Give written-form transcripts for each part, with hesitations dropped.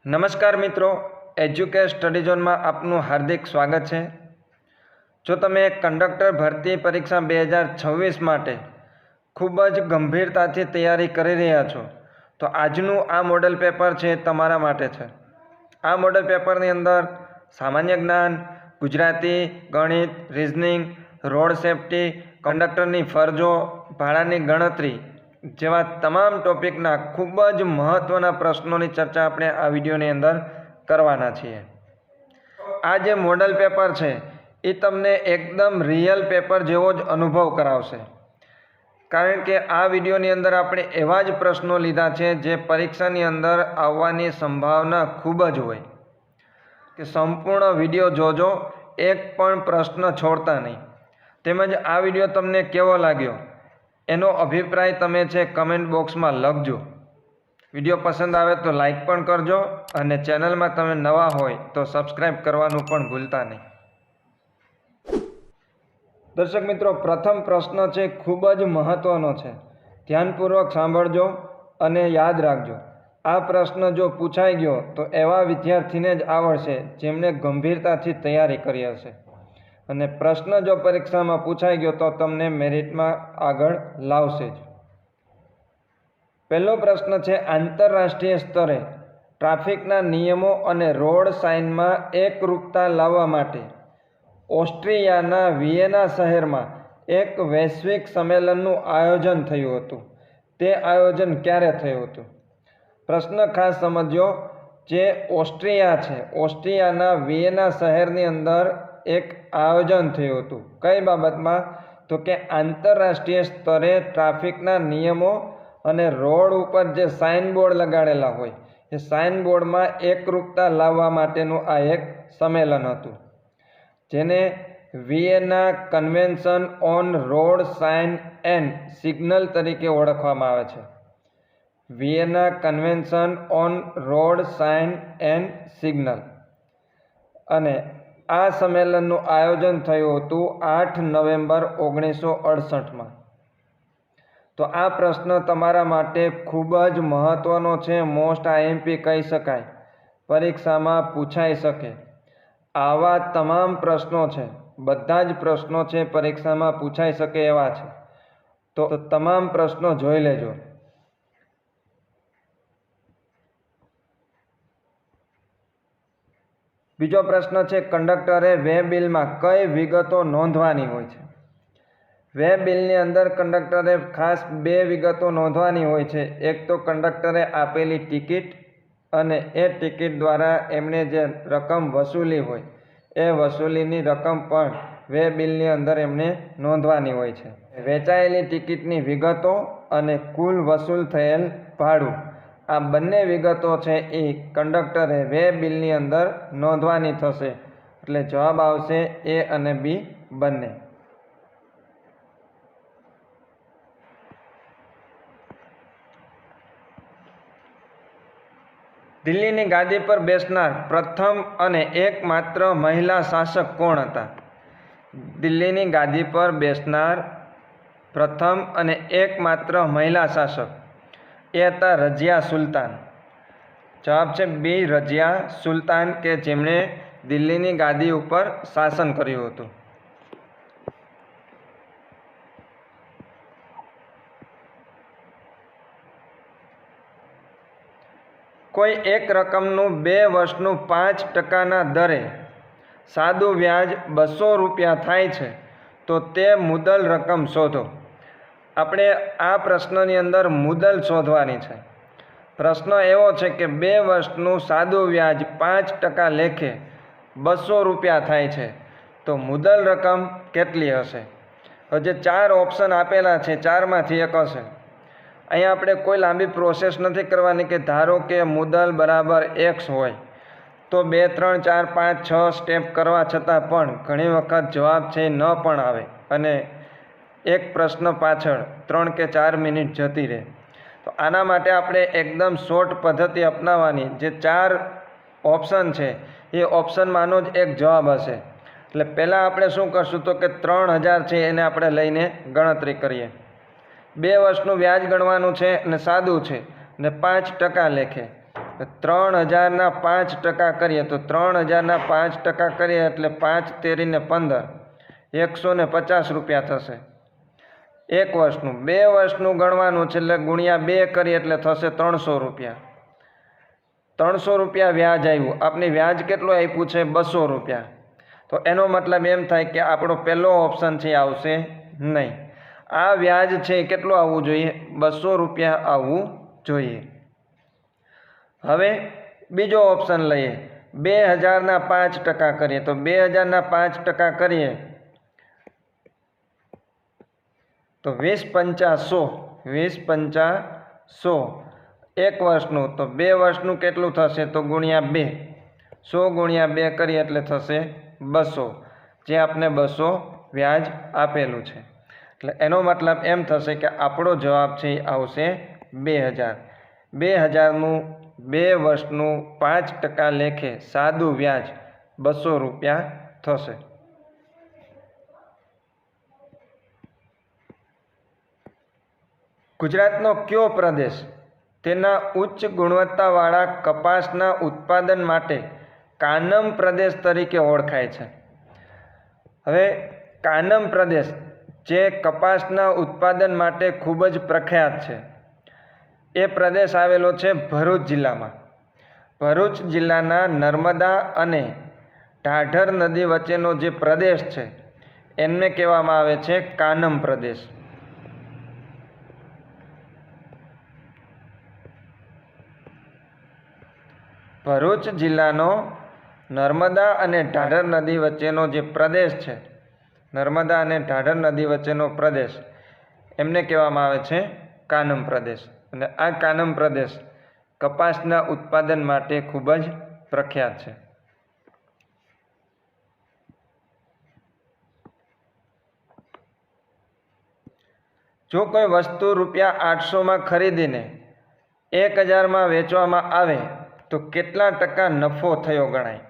નમસ્કાર મિત્રો, educate study ઝોનમાં આપનું હાર્દિક સ્વાગત છે। જો તમે કંડક્ટર ભરતી પરીક્ષા 2026 માટે ખૂબ જ ગંભીરતાથી તૈયારી કરી રહ્યા છો તો આજનું આ મોડલ પેપર છે તમારા માટે છે। આ મોડલ પેપરની અંદર સામાન્ય જ્ઞાન, ગુજરાતી, ગણિત, રિઝનિંગ, રોડ સેફટી, કંડક્ટરની ફરજો, ભાડાની ગણતરી જેવા તમામ ટોપિકના ખૂબ જ મહત્ત્વના પ્રશ્નોની ચર્ચા આપણે આ વિડીયોની અંદર કરવાના છીએ। આ જે મોડલ પેપર છે એ તમને એકદમ રિયલ પેપર જેવો જ અનુભવ કરાવશે, કારણ કે આ વિડીયોની અંદર આપણે એવા જ પ્રશ્નો લીધા છે જે પરીક્ષાની અંદર આવવાની સંભાવના ખૂબ જ હોય કે સંપૂર્ણ વિડીયો જોજો, એક પણ પ્રશ્ન છોડતા નહીં। તેમજ આ વિડીયો તમને કેવો લાગ્યો એનો અભિપ્રાય તમે છે કમેન્ટ બોક્સમાં લખજો। વિડીયો પસંદ આવે તો લાઈક પણ કરજો અને ચેનલમાં તમે નવા હોય તો સબસ્ક્રાઈબ કરવાનું પણ ભૂલતા નહીં। દર્શક મિત્રો, પ્રથમ પ્રશ્ન છે ખૂબ જ મહત્ત્વનો છે, ધ્યાનપૂર્વક સાંભળજો અને યાદ રાખજો। આ પ્રશ્ન જો પૂછાઈ ગયો તો એવા વિદ્યાર્થીને જ આવડશે જેમણે ગંભીરતાથી તૈયારી કરી હશે, અને પ્રશ્ન જો પરીક્ષામાં પૂછાઈ ગયો તો તમને મેરિટમાં આગળ લાવશે જ। પહેલો પ્રશ્ન છે, આંતરરાષ્ટ્રીય સ્તરે ટ્રાફિકના નિયમો અને રોડ સાઇનમાં એકરૂપતા લાવવા માટે ઓસ્ટ્રિયાના વિયેના શહેરમાં એક વૈશ્વિક સંમેલનનું આયોજન થયું હતું। તે આયોજન ક્યારે થયું હતું? પ્રશ્ન ખાસ સમજો, જે ઓસ્ટ્રિયા છે, ઓસ્ટ્રિયાના વિયેના શહેરની અંદર એક આયોજન થયું હતું। કઈ બાબતમાં? તો કે આંતરરાષ્ટ્રીય સ્તરે ટ્રાફિકના નિયમો અને રોડ ઉપર જે સાઇન બોર્ડ લગાડેલા હોય એ સાઇન બોર્ડમાં એકરૂપતા લાવવા માટેનું આ એક સંમેલન હતું, જેને Vienna convention on road sign and signal તરીકે ઓળખવામાં આવે છે। Vienna convention on road sign and signal, અને આ સંમેલનનું આયોજન થયું હતું 8 નવેમ્બર 1968માં। તો આ પ્રશ્ન તમારા માટે ખૂબ જ મહત્ત્વનો છે, મોસ્ટ આઈએમપી કહી શકાય, પરીક્ષામાં પૂછાઈ શકે। આવા તમામ પ્રશ્નો છે, બધા જ પ્રશ્નો છે પરીક્ષામાં પૂછાઈ શકે એવા છે, તો તમામ પ્રશ્નો જોઈ લેજો। બીજો પ્રશ્ન છે, કંડક્ટરે વે બિલમાં કઈ વિગતો નોંધવાની હોય છે? વે બિલની અંદર કંડક્ટરે ખાસ 2 વિગતો નોંધવાની હોય છે। એક તો કંડક્ટરે આપેલી ટિકિટ, અને એ ટિકિટ દ્વારા એમણે જે રકમ વસૂલી હોય એ વસૂલીની રકમ પણ વે બિલની અંદર એમણે નોંધવાની હોય છે। વેચાયેલી ટિકિટની વિગતો અને કુલ વસૂલ થયેલ ભાડું, આ બંને વિગતો છે એ કંડક્ટરે વે બિલની અંદર નોંધવાની થશે। એટલે જવાબ આવશે એ અને બી બંને। દિલ્હીની ગાદી પર બેસનાર પ્રથમ અને એકમાત્ર મહિલા શાસક કોણ હતા? દિલ્હીની ગાદી પર બેસનાર પ્રથમ અને એકમાત્ર મહિલા શાસક એ હતા રઝિયા સુલતાન। જવાબ છે બી, રઝિયા સુલતાન, કે જેમણે દિલ્હીની ગાદી ઉપર શાસન કર્યું હતું। કોઈ એક રકમનું 2 વર્ષનું 5% દરે સાદું વ્યાજ 200 રૂપિયા થાય છે તો તે મુદ્દલ રકમ શોધો। આપણે આ પ્રશ્નની અંદર મુદ્દલ શોધવાની છે। પ્રશ્ન એવો છે કે 2 વર્ષનું સાદું વ્યાજ 5% લેખે 200 રૂપિયા થાય છે તો મુદ્દલ રકમ કેટલી હશે? હવે જે 4 ઓપ્શન આપેલા છે 4માંથી એક હશે। અહીંયા આપણે કોઈ લાંબી પ્રોસેસ નથી કરવાની કે ધારો કે મુદ્દલ બરાબર x હોય તો 2, 3, 4, 5, 6 સ્ટેપ કરવા છતાં પણ ઘણી વખત જવાબ છે ન પણ આવે અને એક પ્રશ્ન પાછળ 3 કે 4 મિનિટ જતી રહે। તો આના માટે આપણે એકદમ શોર્ટ પદ્ધતિ અપનાવવાની। જે 4 ઓપ્શન છે એ ઓપ્શનમાંનો જ એક જવાબ હશે। એટલે પહેલાં આપણે શું કરશું તો કે 3000 છે એને આપણે લઈને ગણતરી કરીએ। 2 વર્ષનું વ્યાજ ગણવાનું છે અને સાદું છે ને 5% લેખે, 3000ના 5% કરીએ તો 3000ના 5% કરીએ એટલે 5 તેરીને 15, 150 રૂપિયા થશે 1 વર્ષનું. 2 વર્ષનું ગણવાનું છે એટલે ગુણ્યા 2 કરીએ એટલે થશે 300 રૂપિયા. 300 રૂપિયા વ્યાજ આવ્યું. આપને વ્યાજ કેટલું આપ્યું છે? 200 રૂપિયા. તો એનો મતલબ એમ થાય કે આપણો પહેલો ઓપ્શન છે આવશે નહીં. આ વ્યાજ છે કેટલું આવવું જોઈએ? 200 રૂપિયા આવવું જોઈએ. હવે બીજો ઓપ્શન લઈએ. 2000ના 5% કરીએ તો 2000ના 5% કરીએ તો 20 પંચા 100, 20 પંચા 100. 1 વર્ષનું. તો 2 વર્ષનું કેટલું થશે? તો ગુણ્યા 2. 100 ગુણ્યા 2 કરીએ એટલે થશે 200, જે આપને 200 વ્યાજ આપેલું છે. એટલે એનો મતલબ એમ થશે કે આપણો જવાબ છે એ આવશે 2000. 2000નું 2 વર્ષનું 5% લેખે સાદું વ્યાજ 200 રૂપિયા થશે. ગુજરાતનો કયો પ્રદેશ તેના ઉચ્ચ ગુણવત્તાવાળા કપાસના ઉત્પાદન માટે કાનમ પ્રદેશ તરીકે ઓળખાય છે? હવે કાનમ પ્રદેશ જે કપાસના ઉત્પાદન માટે ખૂબ જ પ્રખ્યાત છે, એ પ્રદેશ આવેલો છે ભરૂચ જિલ્લામાં. ભરૂચ જિલ્લાના નર્મદા અને ઢાઢર નદી વચ્ચેનો જે પ્રદેશ છે એને કહેવામાં આવે છે કાનમ પ્રદેશ. ભરૂચ જિલ્લાનો નર્મદા અને ઢાઢર નદી વચ્ચેનો જે પ્રદેશ છે, નર્મદા અને ઢાઢર નદી વચ્ચેનો પ્રદેશ, એમને કહેવામાં આવે છે કાનમ પ્રદેશ. અને આ કાનમ પ્રદેશ કપાસના ઉત્પાદન માટે ખૂબ જ પ્રખ્યાત છે. જો કોઈ વસ્તુ ₹800માં ખરીદીને 1000માં વેચવામાં આવે તો કેટલા ટકા નફો થયો ગણાય?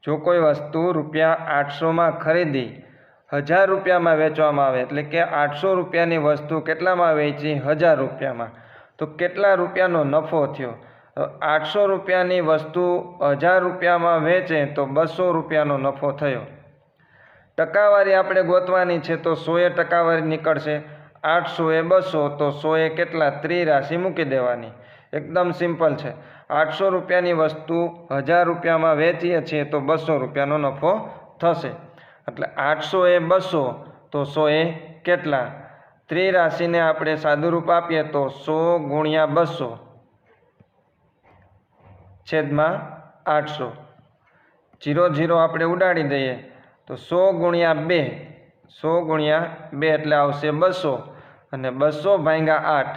જો કોઈ વસ્તુ ₹800માં ખરીદી 1000 રૂપિયામાં વેચવામાં આવે, એટલે કે 800 રૂપિયાની વસ્તુ કેટલામાં વેચી? 1000 રૂપિયામાં, તો કેટલા રૂપિયાનો નફો થયો? 800 રૂપિયાની વસ્તુ 1000 રૂપિયામાં વેચે તો 200 રૂપિયાનો નફો થયો. ટકાવારી આપણે ગોતવાની છે તો 100એ ટકાવારી નીકળશે. 800 એ 200 તો 100 એ કેટલા? 30 રાશિ મૂકી દેવાની. એકદમ સિમ્પલ છે. 800 રૂપિયાની વસ્તુ 1000 રૂપિયામાં વેચીએ છીએ તો 200 રૂપિયાનો નફો થશે. એટલે 800 એ 200 તો 100 એ કેટલા? 30 રાશિને આપણે સાદુરૂપ આપીએ તો 100 ગુણ્યા 200 છેદમાં 800. 0 0 આપણે ઉડાડી દઈએ તો 100 ગુણ્યા 2, 100 ગુણ્યા 2 એટલે આવશે 200, અને 200 ભાગ્યા 8,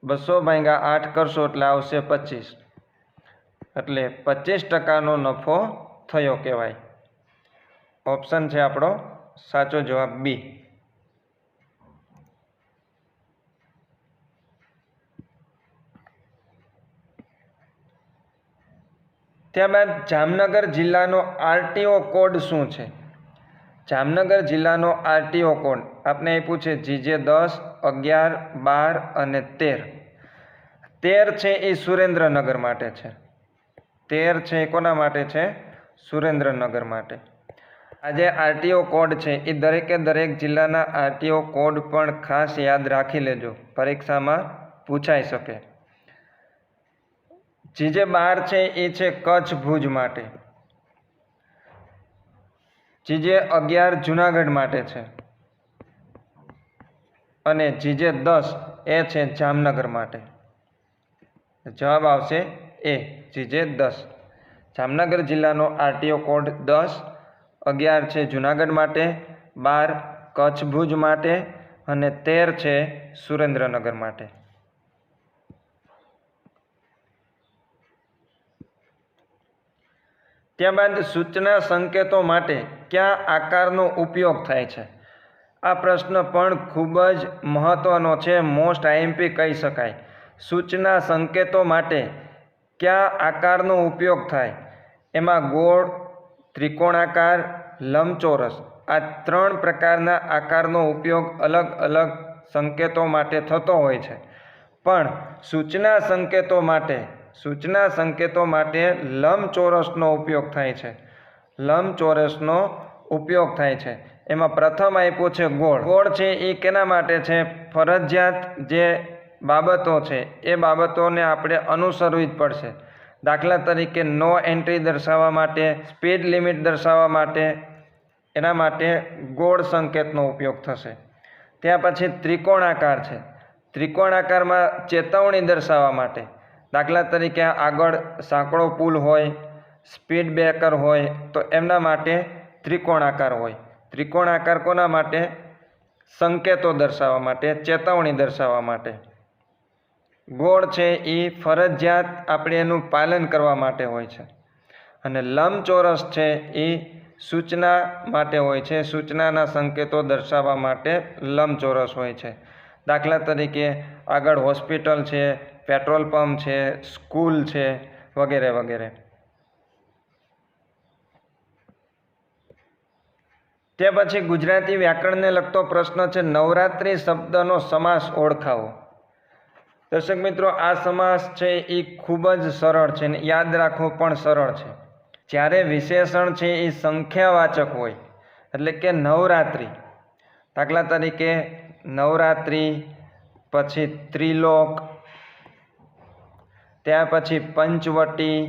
200 ભાગ્યા 8 કરશો એટલે આવશે 25. એટલે 25%નો નફો થયો કહેવાય. ઓપ્શન છે આપણો સાચો જવાબ બી. ત્યારબાદ જામનગર જિલ્લાનો આરટીઓ કોડ શું છે? જામનગર જિલ્લાનો આરટીઓ કોડ આપણે આપ્યું છે GJ10, 11, 12 અને 13. 13 છે એ સુરેન્દ્રનગર માટે છે. 13 છે એ કોના માટે છે? સુરેન્દ્રનગર માટે. આ જે આરટીઓ કોડ છે એ દરેકે દરેક જિલ્લાના આરટીઓ કોડ પણ ખાસ યાદ રાખી લેજો, પરીક્ષામાં પૂછાઈ શકે. GJ12 છે એ છે કચ્છ ભુજ માટે. GJ11 જુનાગઢ માટે છે. અને GJ10 એ છે જામનગર માટે. જવાબ આવશે એ, GJ10. જામનગર જિલ્લાનો આરટીઓ કોડ 10, 11 છે જુનાગઢ માટે, 12 કચ્છ ભુજ માટે અને 13 છે સુરેન્દ્રનગર માટે. ત્યારબાદ સૂચના સંકેતો માટે કયા આકારનો ઉપયોગ થાય છે? આ પ્રશ્ન પણ ખૂબ જ મહત્વનો છે, મોસ્ટ આઈએમપી કહી શકાય. સૂચના સંકેતો માટે કયા આકારનો ઉપયોગ થાય? એમાં ગોળ, ત્રિકોણાકાર, લંબચોરસ, આ 3 પ્રકારના આકારનો ઉપયોગ અલગ અલગ સંકેતો માટે થતો હોય છે. પણ સૂચના સંકેતો માટે સૂચના સંકેતો માટે લંબચોરસનો ઉપયોગ થાય છે. લંબચોરસનો ઉપયોગ થાય છે. એમાં પ્રથમ આપ્યું છે ગોળ. ગોળ છે એ કેના માટે છે? ફરજિયાત જે બાબતો છે એ બાબતોને આપણે અનુસરવી જ પડશે. દાખલા તરીકે નો એન્ટ્રી દર્શાવવા માટે, સ્પીડ લિમિટ દર્શાવવા માટે, એના માટે ગોળ સંકેતનો ઉપયોગ થશે. ત્યાં પછી ત્રિકોણાકાર છે. ત્રિકોણાકારમાં ચેતવણી દર્શાવવા માટે, દાખલા તરીકે આગળ સાંકડો પુલ હોય, સ્પીડ બ્રેકર હોય તો એમના માટે ત્રિકોણાકાર હોય. ત્રિકોણાકાર કોના માટે? સંકેતો દર્શાવવા માટે, ચેતવણી દર્શાવવા માટે. ગોળ છે એ ફરજિયાત આપણે એનું પાલન કરવા માટે હોય છે. અને લંબચોરસ છે એ સૂચના માટે હોય છે. સૂચનાના સંકેતો દર્શાવવા માટે લંબચોરસ હોય છે. દાખલા તરીકે આગળ હોસ્પિટલ છે, પેટ્રોલ પંપ છે, સ્કૂલ છે, વગેરે વગેરે. તે પછી ગુજરાતી વ્યાકરણને લગતો પ્રશ્ન છે. નવરાત્રિ શબ્દનો સમાસ ઓળખાવો. દર્શક મિત્રો, આ સમાસ છે એ ખૂબ જ સરળ છે અને યાદ રાખવો પણ સરળ છે. જ્યારે વિશેષણ છે એ સંખ્યાવાચક હોય, એટલે કે નવરાત્રિ, દાખલા તરીકે નવરાત્રિ, પછી ત્રિલોક, ત્યાર પછી પંચવટી,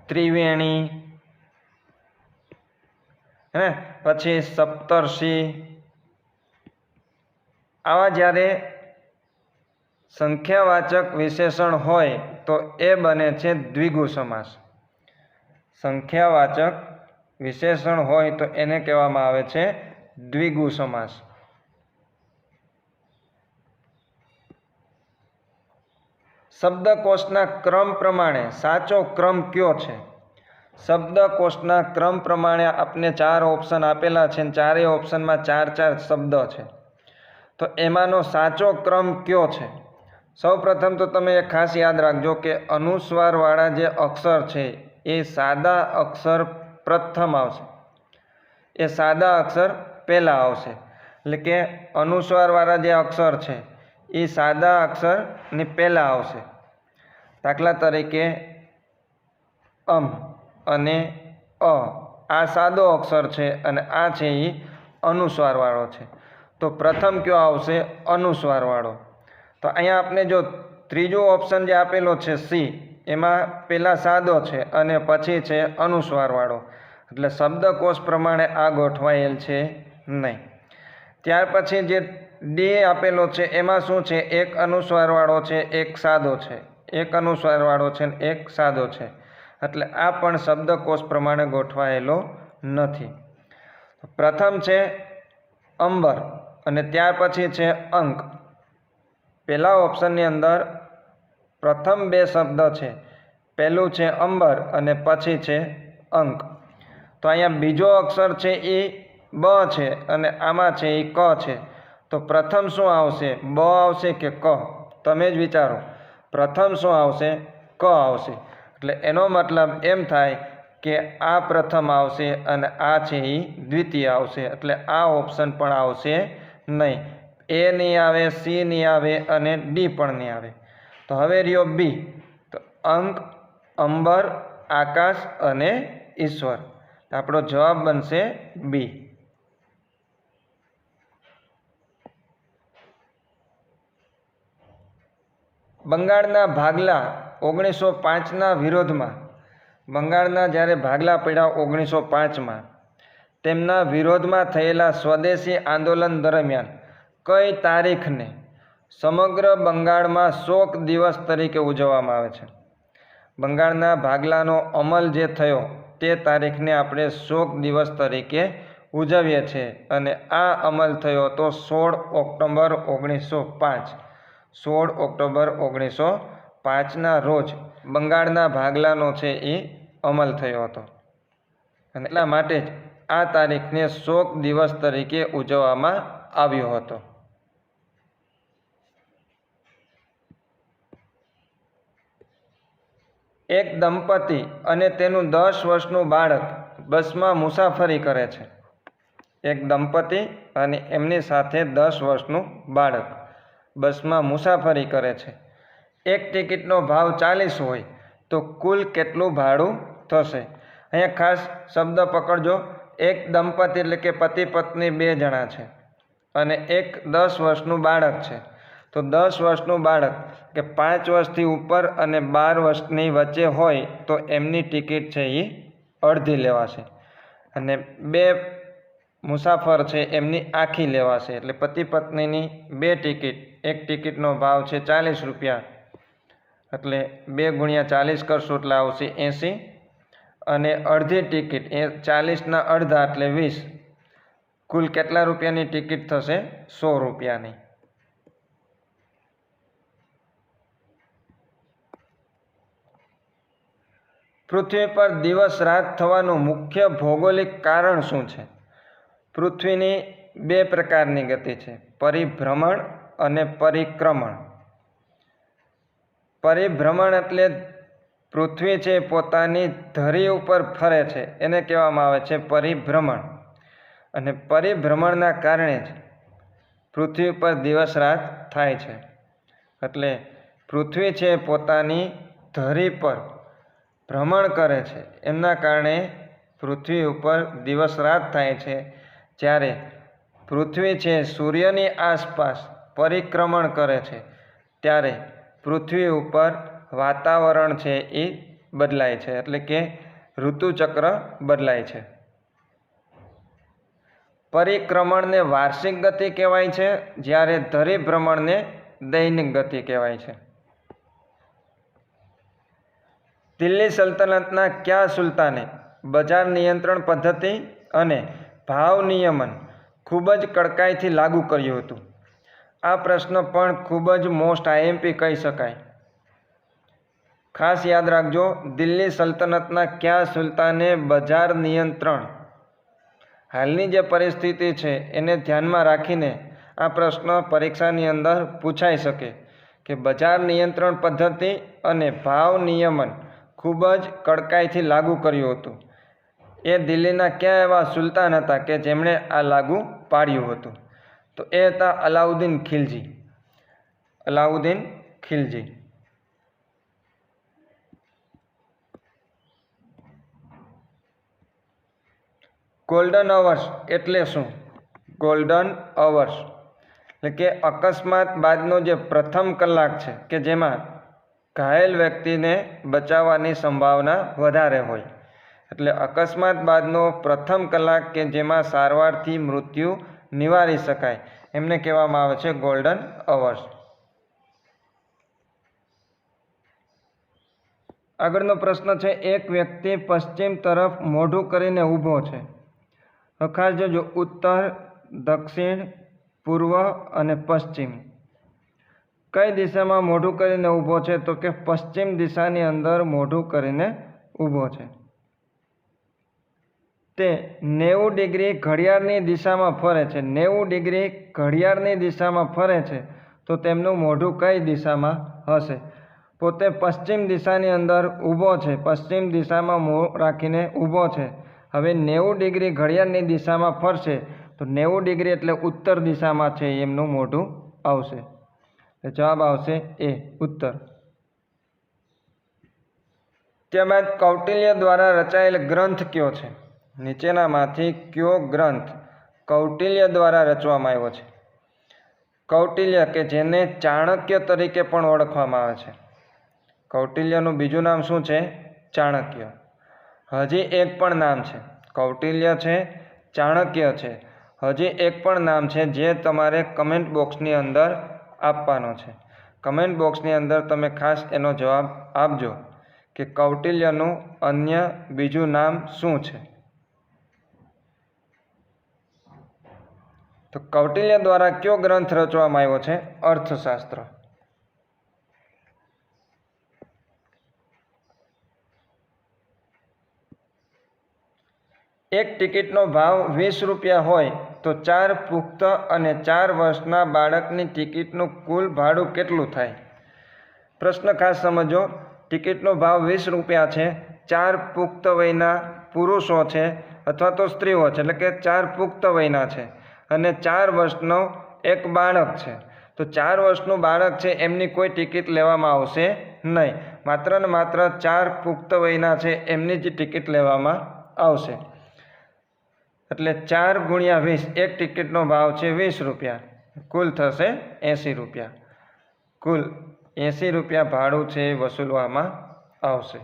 ત્રિવેણી, પછી સપ્તર્ષિ, આવા જ્યારે સંખ્યાવાચક વિશેષણ હોય તો એ બને છે દ્વિગુ સમાસ. સંખ્યાવાચક વિશેષણ હોય તો એને કહેવામાં આવે છે દ્વિગુ સમાસ. શબ્દકોશના ક્રમ પ્રમાણે સાચો ક્રમ કયો છે? શબ્દકોશના ક્રમ પ્રમાણે આપને 4 ઓપ્શન આપેલા છે. ચારેય ઓપ્શનમાં 4 શબ્દ છે. તો એમાંનો સાચો ક્રમ કયો છે? સૌ પ્રથમ તો તમે એ ખાસ યાદ રાખજો કે અનુસ્વારવાળા જે અક્ષર છે એ સાદા અક્ષર પ્રથમ આવશે. એ સાદા અક્ષર પહેલાં આવશે. એટલે કે અનુસ્વારવાળા જે અક્ષર છે એ સાદા અક્ષરની પહેલાં આવશે. દાખલા તરીકે અમ અને અ, આ સાદો અક્ષર છે અને આ છે એ અનુસ્વારવાળો છે. તો પ્રથમ કયો આવશે? અનુસ્વારવાળો. તો અહીંયા આપણે જો ત્રીજો ઓપ્શન જે આપેલો છે સી, એમાં પહેલાં સાદો છે અને પછી છે અનુસ્વારવાળો. એટલે શબ્દકોશ પ્રમાણે આ ગોઠવાયેલ છે નહીં. ત્યાર પછી જે ડી આપેલો છે એમાં શું છે? એક અનુસ્વારવાળો છે, એક સાદો છે. એક અનુસ્વારવાળો છે ને એક સાદો છે. એટલે આ પણ શબ્દકોશ પ્રમાણે ગોઠવાયેલો નથી. પ્રથમ છે અંબર અને ત્યાર પછી છે અંક. પહેલા ઓપ્શનની અંદર પ્રથમ 2 શબ્દ છે. પહેલું છે અંબર અને પછી છે અંક. તો અહીંયા બીજો અક્ષર છે એ બ છે અને આમાં છે એ ક છે. તો પ્રથમ શું આવશે? બ આવશે કે ક? તમે જ વિચારો. પ્રથમ શું આવશે? ક આવશે. એટલે એનો મતલબ એમ થાય કે આ પ્રથમ આવશે અને આ છે એ દ્વિતીય આવશે. એટલે આ ઓપ્શન પણ આવશે નહીં. એ નહીં આવે, સી નહીં આવે અને ડી પણ નહીં આવે. તો હવે રહ્યો બી. તો અંક, અંબર, આકાશ અને ઈશ્વર. આપણો જવાબ બનશે બી. બંગાળના ભાગલા 1905ના વિરોધમાં, બંગાળના જ્યારે ભાગલા પડ્યા 1905માં, તેમના વિરોધમાં થયેલા સ્વદેશી આંદોલન દરમિયાન કઈ તારીખને સમગ્ર બંગાળમાં શોક દિવસ તરીકે ઉજવવામાં આવે છે? બંગાળના ભાગલાનો અમલ જે થયો તે તારીખને આપણે શોક દિવસ તરીકે ઉજવીએ છીએ. અને આ અમલ થયો તો 16 ઓક્ટોબર 1905. 16 ઓક્ટોબર 1905ના રોજ બંગાળના ભાગલાનો છે એ અમલ થયો હતો. અને એટલા માટે જ આ તારીખને શોક દિવસ તરીકે ઉજવવામાં આવ્યો હતો. એક દંપતી અને તેનું 10 વર્ષનું બાળક બસમાં મુસાફરી કરે છે. એક દંપતી અને એમની સાથે 10 વર્ષનું બાળક બસમાં મુસાફરી કરે છે. એક ટિકિટનો ભાવ 40 હોય તો કુલ કેટલું ભાડું થશે? અહીંયા ખાસ શબ્દ પકડજો. એક દંપતી એટલે કે પતિ પત્ની 2 જણા છે અને એક 10 વર્ષનું બાળક છે. તો 10 વર્ષનું બાળક કે 5 વર્ષથી ઉપર અને 12 વર્ષની વચ્ચે હોય તો એમની ટિકિટ છે એ અડધી લેવાશે અને 2 મુસાફર છે એમની આખી લેવાશે. એટલે પતિ પત્નીની 2 ટિકિટ, એક ટિકિટનો ભાવ છે 40 રૂપિયા એટલે 2 ગુણ્યા 40 કરશું એટલે આવશે 80 અને અડધી ટિકિટ એ 40ના અડધા એટલે 20. કુલ કેટલા રૂપિયાની ટિકિટ થશે? 100 રૂપિયાની. પૃથ્વી પર દિવસ રાત થવાનું મુખ્ય ભૌગોલિક કારણ શું છે? પૃથ્વીની 2 પ્રકારની ગતિ છે, પરિભ્રમણ અને પરિક્રમણ. પરિભ્રમણ એટલે પૃથ્વી છે પોતાની ધરી ઉપર ફરે છે એને કહેવામાં આવે છે પરિભ્રમણ. અને પરિભ્રમણના કારણે જ પૃથ્વી ઉપર દિવસ રાત થાય છે. એટલે પૃથ્વી છે પોતાની ધરી પર ભ્રમણ કરે છે એમના કારણે પૃથ્વી ઉપર દિવસ રાત થાય છે. જ્યારે પૃથ્વી છે સૂર્યની આસપાસ પરિક્રમણ કરે છે ત્યારે પૃથ્વી ઉપર વાતાવરણ છે એ બદલાય છે, એટલે કે ઋતુચક્ર બદલાય છે. પરિક્રમણને વાર્ષિક ગતિ કહેવાય છે, જ્યારે ધરીભ્રમણને દૈનિક ગતિ કહેવાય છે. દિલ્હી સલ્તનતના કયા સુલતાને બજાર નિયંત્રણ પદ્ધતિ અને ભાવ નિયમન ખૂબ જ કડકાઈથી લાગુ કર્યું હતું? આ પ્રશ્ન પણ ખૂબ જ મોસ્ટ આઈએમપી કહી શકાય. ખાસ યાદ રાખજો, દિલ્હી સલ્તનતના કયા સુલતાને બજાર નિયંત્રણ, હાલની જે પરિસ્થિતિ છે એને ધ્યાનમાં રાખીને આ પ્રશ્ન પરીક્ષાની અંદર પૂછાઈ શકે કે બજાર નિયંત્રણ પદ્ધતિ અને ભાવ નિયમન ખૂબ જ કડકાઈથી લાગુ કર્યું હતું. એ દિલ્હીના કયા એવા સુલતાન હતા કે જેમણે આ લાગુ પાડ્યું હતું? તો એ હતા અલાઉદ્દીન ખિલજી. અલાઉદ્દીન ખિલજી. ગોલ્ડન અવર્સ એટલે શું? ગોલ્ડન અવર્સ એટલે કે અકસ્માત બાદનો જે પ્રથમ કલાક છે કે જેમાં ઘાયલ વ્યક્તિને બચાવવાની સંભાવના વધારે હોય. એટલે અકસ્માત બાદનો પ્રથમ કલાક કે જેમાં સારવારથી મૃત્યુ નિવારી શકાય એમને કહેવામાં આવે છે ગોલ્ડન અવર્સ. આગળનો પ્રશ્ન છે, એક વ્યક્તિ પશ્ચિમ તરફ મોઢું કરીને ઊભો છે. ખાસ જોજો, ઉત્તર, દક્ષિણ, પૂર્વ અને પશ્ચિમ. કઈ દિશામાં મોઢું કરીને ઊભો છે? તો કે પશ્ચિમ દિશાની અંદર મોઢું કરીને ઊભો છે. તે 90 ડિગ્રી ઘડિયાળની દિશામાં ફરે છે. 90 ડિગ્રી ઘડિયાળની દિશામાં ફરે છે તો તેમનું મોઢું કઈ દિશામાં હશે? પોતે પશ્ચિમ દિશાની અંદર ઊભો છે, પશ્ચિમ દિશામાં મોં રાખીને ઊભો છે. હવે 90 ડિગ્રી ઘડિયાળની દિશામાં ફરશે તો 90 ડિગ્રી એટલે ઉત્તર દિશામાં છે એમનું મોઢું આવશે. જવાબ આવશે એ, ઉત્તર. ત્યારબાદ કૌટિલ્ય દ્વારા રચાયેલ ગ્રંથ કયો છે? નીચેનામાંથી કયો ગ્રંથ કૌટિલ્ય દ્વારા રચવામાં આવ્યો છે? કૌટિલ્ય કે જેને ચાણક્ય તરીકે પણ ઓળખવામાં આવે છે. કૌટિલ્યનું બીજું નામ શું છે? ચાણક્ય. હજી એક પણ નામ છે. કૌટિલ્ય છે, ચાણક્ય છે, હજી એક પણ નામ છે જે તમારે કમેન્ટ બોક્સની અંદર આપવાનો છે. કમેન્ટ બોક્સની અંદર તમે ખાસ એનો જવાબ આપજો કે કૌટિલ્યનું અન્ય બીજું નામ શું છે. તો કૌટિલ્ય દ્વારા કયો ગ્રંથ રચવામાં આવ્યો છે? અર્થશાસ્ત્ર. એક ટિકિટનો ભાવ 20 રૂપિયા હોય તો 4 પુખ્ત અને 4 વર્ષના બાળકની ટિકિટનું કુલ ભાડું કેટલું થાય? પ્રશ્ન ખાસ સમજો. ટિકિટનો ભાવ 20 રૂપિયા છે, 4 પુખ્ત વયના પુરુષો છે અથવા તો સ્ત્રીઓ છે, એટલે કે 4 પુખ્ત વયના છે અને 4 વર્ષનો એક બાળક છે. તો 4 વર્ષનું બાળક છે એમની કોઈ ટિકિટ લેવામાં આવશે નહીં. માત્ર ને માત્ર 4 પુખ્ત વયના છે એમની જ ટિકિટ લેવામાં આવશે. એટલે 4 × 20, એક ટિકિટનો ભાવ છે 20 રૂપિયા, કુલ થશે 80 રૂપિયા. કુલ 80 રૂપિયા ભાડું છે એ વસૂલવામાં આવશે.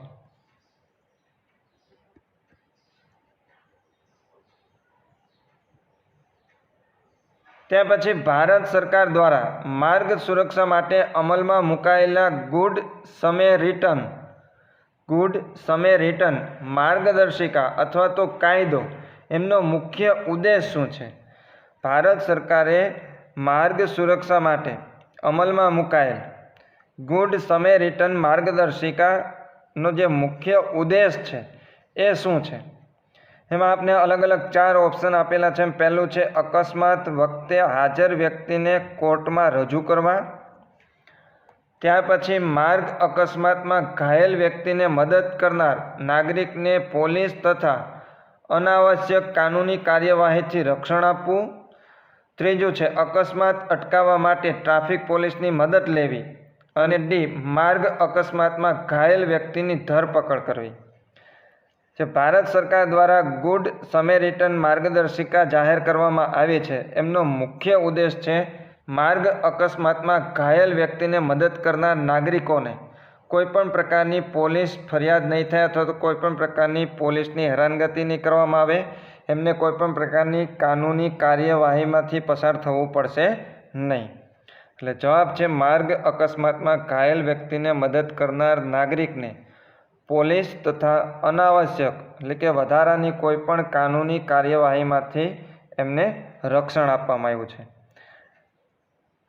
ત્યાર પછી ભારત સરકાર દ્વારા માર્ગ સુરક્ષા માટે અમલમાં મુકાયેલા ગુડ સમેરિટન માર્ગદર્શિકા અથવા તો કાયદો એમનો મુખ્ય ઉદ્દેશ શું છે? ભારત સરકારે માર્ગ સુરક્ષા માટે અમલમાં મુકાયેલ ગુડ સમેરિટન માર્ગદર્શિકાનો જે મુખ્ય ઉદ્દેશ છે એ શું છે? એમાં આપને અલગ અલગ 4 ઓપ્શન આપેલા છે. પહેલું છે અકસ્માત વખતે હાજર વ્યક્તિને કોર્ટમાં રજૂ કરવા. ત્યાર પછી માર્ગ અકસ્માતમાં ઘાયલ વ્યક્તિને મદદ કરનાર નાગરિકને પોલીસ તથા અનાવશ્યક કાનૂની કાર્યવાહીથી રક્ષણ આપવું. ત્રીજું છે અકસ્માત અટકાવવા માટે ટ્રાફિક પોલીસની મદદ લેવી. અને ડી માર્ગ અકસ્માતમાં ઘાયલ વ્યક્તિની ધરપકડ કરવી. જે ભારત સરકાર દ્વારા ગુડ સમેરિટન માર્ગદર્શિકા જાહેર કરવામાં આવી છે એમનો મુખ્ય ઉદ્દેશ છે માર્ગ અકસ્માતમાં ઘાયલ વ્યક્તિને મદદ કરનાર નાગરિકોને કોઈપણ પ્રકારની પોલીસ ફરિયાદ નહીં થાય અથવા તો કોઈપણ પ્રકારની પોલીસની હેરાનગતિ નહીં કરવામાં આવે, એમને કોઈપણ પ્રકારની કાનૂની કાર્યવાહીમાંથી પસાર થવું પડશે નહીં. એટલે જવાબ છે માર્ગ અકસ્માતમાં ઘાયલ વ્યક્તિને મદદ કરનાર નાગરિકને પોલીસ તથા અનાવશ્યક એટલે કે વધારાની કોઈપણ કાનૂની કાર્યવાહીમાંથી એમને રક્ષણ આપવામાં આવ્યું છે.